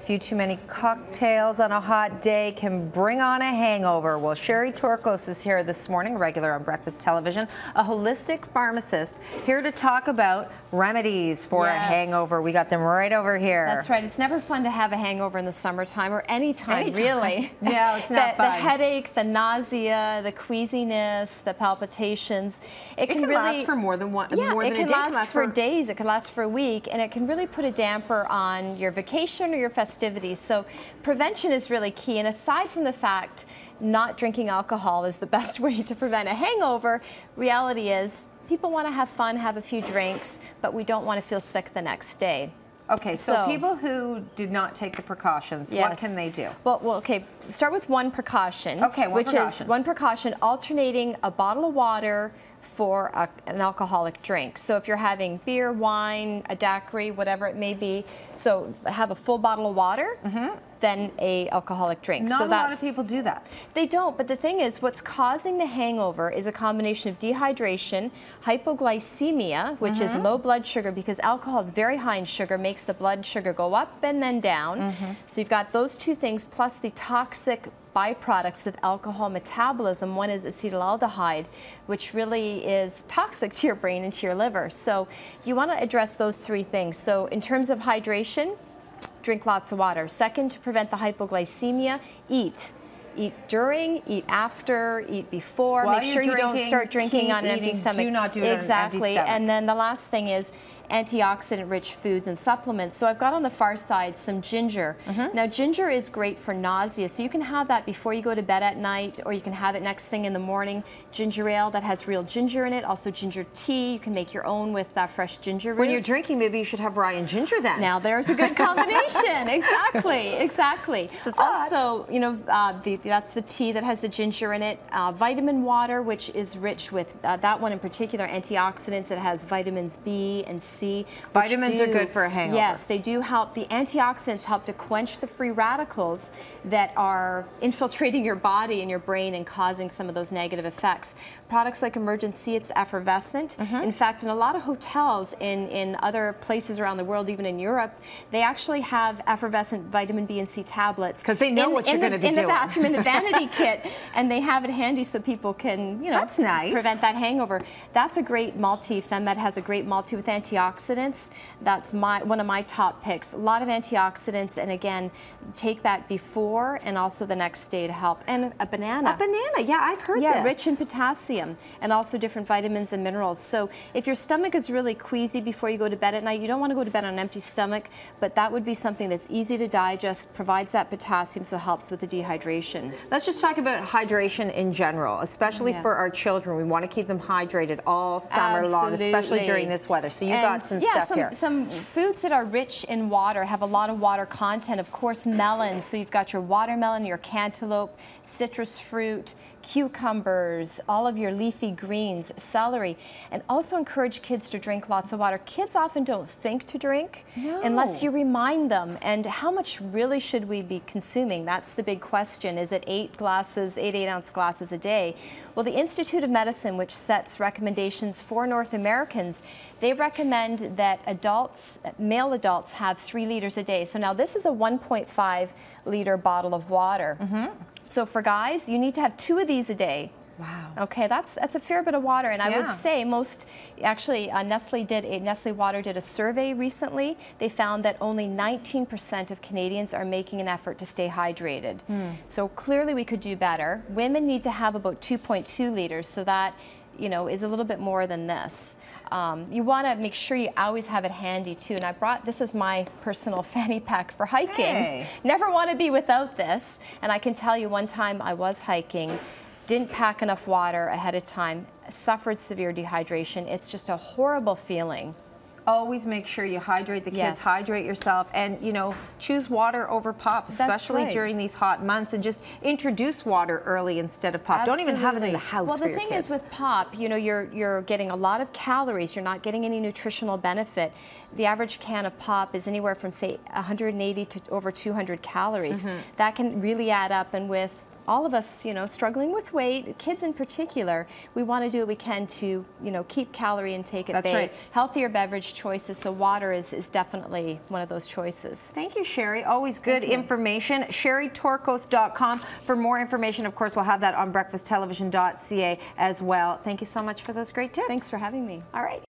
few too many cocktails on a hot day can bring on a hangover. Well, Sherry Torkos is here this morning, regular on breakfast television, a holistic pharmacist, here to talk about remedies for a hangover. We got them right over here. That's right. It's never fun to have a hangover in the summertime or any time, really. No, it's not fun. The headache, the nausea, the queasiness, the palpitations. It can really last for more than one. Yeah, more than it can a day. last for days. It can last for a week, and it can really put a damper on your vacation or your festivities. So prevention is really key. And aside from the fact not drinking alcohol is the best way to prevent a hangover, reality is people want to have fun, have a few drinks, but we don't want to feel sick the next day. Okay, so people who did not take the precautions, what can they do? Well, okay, start with one precaution. Okay, which is one precaution, alternating a bottle of water for an alcoholic drink. So if you're having beer, wine, a daiquiri, whatever it may be, so have a full bottle of water, then a alcoholic drink. Not a lot of people do that. They don't, but the thing is, what's causing the hangover is a combination of dehydration, hypoglycemia, which is low blood sugar, because alcohol is very high in sugar, makes the blood sugar go up and then down. So you've got those two things, plus the toxic byproducts of alcohol metabolism. One is acetaldehyde, which really is toxic to your brain and to your liver. So you want to address those three things. So in terms of hydration, drink lots of water. Second, to prevent the hypoglycemia, eat. Eat during, eat after, eat before. While Make sure you don't start drinking on an empty stomach. Do not do it on an empty stomach. And then the last thing is antioxidant-rich foods and supplements. So I've got on the far side some ginger. Now, ginger is great for nausea, so you can have that before you go to bed at night, or you can have it next thing in the morning. Ginger ale that has real ginger in it, also ginger tea. You can make your own with fresh ginger root. When you're drinking, maybe you should have rye and ginger then. Now, there's a good combination. Exactly. Just a thought. Also, you know, that's the tea that has the ginger in it. Vitamin water, which is rich with, that one in particular, antioxidants. It has vitamins B and C. Vitamins are good for a hangover. Yes, they do help. The antioxidants help to quench the free radicals that are infiltrating your body and your brain and causing some of those negative effects. Products like Emergen-C, it's effervescent. In fact, in a lot of hotels in other places around the world, even in Europe, they actually have effervescent vitamin B and C tablets. Because they know what you're going to be doing. In the bathroom, in the vanity kit, and they have it handy so people can, you know, that's nice. Prevent that hangover. That's a great multi. FemMed has a great multi with antioxidants. That's one of my top picks. A lot of antioxidants, and again, take that before and also the next day to help. And a banana. A banana, yeah, I've heard this. Yeah, rich in potassium and also different vitamins and minerals. So if your stomach is really queasy before you go to bed at night, you don't want to go to bed on an empty stomach, but that would be something that's easy to digest, provides that potassium, so helps with the dehydration. Let's just talk about hydration in general, especially for our children. We want to keep them hydrated all summer long, especially during this weather. So you got some stuff here. Some foods that are rich in water, have a lot of water content. Of course, melons. So you've got your watermelon, your cantaloupe, citrus fruit, cucumbers, all of your leafy greens, celery, and also encourage kids to drink lots of water. Kids often don't think to drink unless you remind them. And how much really should we be consuming? That's the big question. Is it 8 8-ounce glasses a day? Well, the Institute of Medicine, which sets recommendations for North Americans, they recommend that adults, male adults, have 3 liters a day. So now this is a 1.5 liter bottle of water. So for guys, you need to have 2 of these a day. Wow. Okay, that's a fair bit of water, and I would say most, actually, Nestle Water did a survey recently. They found that only 19% of Canadians are making an effort to stay hydrated. So clearly we could do better. Women need to have about 2.2 liters, so that, you know, is a little bit more than this. You want to make sure you always have it handy too. And I brought, this is my personal fanny pack for hiking. Never want to be without this. And I can tell you, one time I was hiking, didn't pack enough water ahead of time, suffered severe dehydration. It's just a horrible feeling. Always make sure you hydrate the kids, hydrate yourself, and, you know, choose water over pop, especially during these hot months, and just introduce water early instead of pop. Don't even have it in the house for your kids. Well, the thing is with pop, you know, you're getting a lot of calories. You're not getting any nutritional benefit. The average can of pop is anywhere from, say, 180 to over 200 calories. That can really add up, and with all of us, you know, struggling with weight, kids in particular, we want to do what we can to, you know, keep calorie intake at bay. Right. Healthier beverage choices, so water is definitely one of those choices. Thank you, Sherry. Always good information. SherryTorkos.com for more information. Of course, we'll have that on breakfasttelevision.ca as well. Thank you so much for those great tips. Thanks for having me. All right.